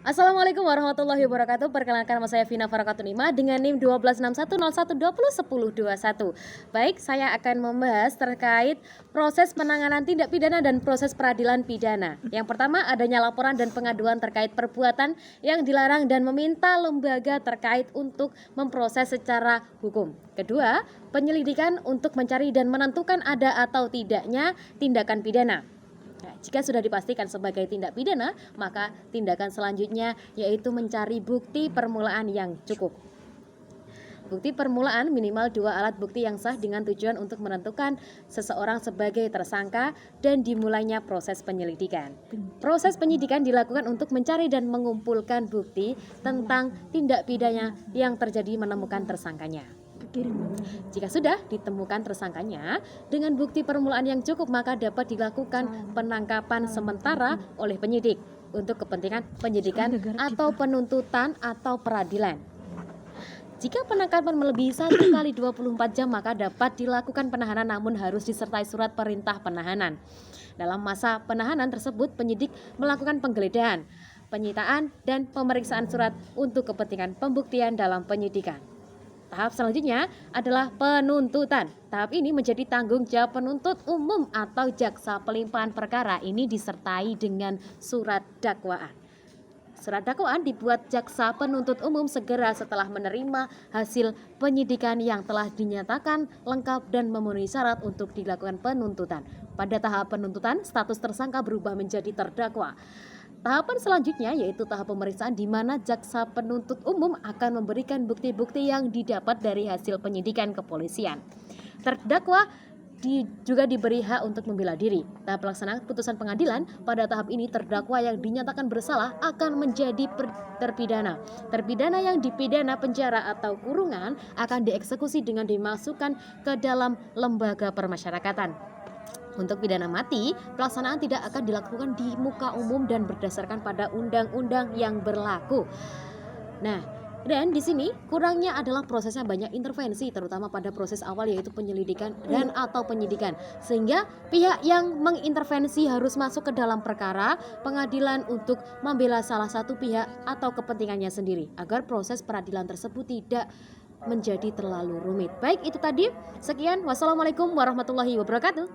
Assalamualaikum warahmatullahi wabarakatuh. Perkenalkan, nama saya Vina Farakatunima dengan NIM 12610121021. Baik, saya akan membahas terkait proses penanganan tindak pidana dan proses peradilan pidana. Yang pertama, adanya laporan dan pengaduan terkait perbuatan yang dilarang dan meminta lembaga terkait untuk memproses secara hukum. Kedua, penyelidikan untuk mencari dan menentukan ada atau tidaknya tindakan pidana. Nah, jika sudah dipastikan sebagai tindak pidana, maka tindakan selanjutnya yaitu mencari bukti permulaan yang cukup. Bukti permulaan minimal 2 alat bukti yang sah dengan tujuan untuk menentukan seseorang sebagai tersangka dan dimulainya proses penyelidikan. Proses penyidikan dilakukan untuk mencari dan mengumpulkan bukti tentang tindak pidana yang terjadi menemukan tersangkanya. Jika sudah ditemukan tersangkanya dengan bukti permulaan yang cukup, maka dapat dilakukan penangkapan sementara oleh penyidik untuk kepentingan penyidikan atau penuntutan atau peradilan. Jika penangkapan melebihi 1 kali 24 jam, maka dapat dilakukan penahanan namun harus disertai surat perintah penahanan. Dalam masa penahanan tersebut, penyidik melakukan penggeledahan, penyitaan, dan pemeriksaan surat untuk kepentingan pembuktian dalam penyidikan. Tahap selanjutnya adalah penuntutan. Tahap ini menjadi tanggung jawab penuntut umum atau jaksa pelimpahan perkara. Ini disertai dengan surat dakwaan. Surat dakwaan dibuat jaksa penuntut umum segera setelah menerima hasil penyidikan yang telah dinyatakan lengkap dan memenuhi syarat untuk dilakukan penuntutan. Pada tahap penuntutan, status tersangka berubah menjadi terdakwa. Tahapan selanjutnya yaitu tahap pemeriksaan, di mana jaksa penuntut umum akan memberikan bukti-bukti yang didapat dari hasil penyidikan kepolisian. Terdakwa juga diberi hak untuk membela diri. Tahap pelaksanaan putusan pengadilan, pada tahap ini terdakwa yang dinyatakan bersalah akan menjadi terpidana. Terpidana yang dipidana penjara atau kurungan akan dieksekusi dengan dimasukkan ke dalam lembaga permasyarakatan. Untuk pidana mati, pelaksanaan tidak akan dilakukan di muka umum dan berdasarkan pada undang-undang yang berlaku. Nah, dan di sini kurangnya adalah prosesnya banyak intervensi, terutama pada proses awal yaitu penyelidikan dan atau penyidikan. Sehingga pihak yang mengintervensi harus masuk ke dalam perkara pengadilan untuk membela salah satu pihak atau kepentingannya sendiri, agar proses peradilan tersebut tidak menjadi terlalu rumit. Baik, itu tadi. Sekian. Wassalamualaikum warahmatullahi wabarakatuh.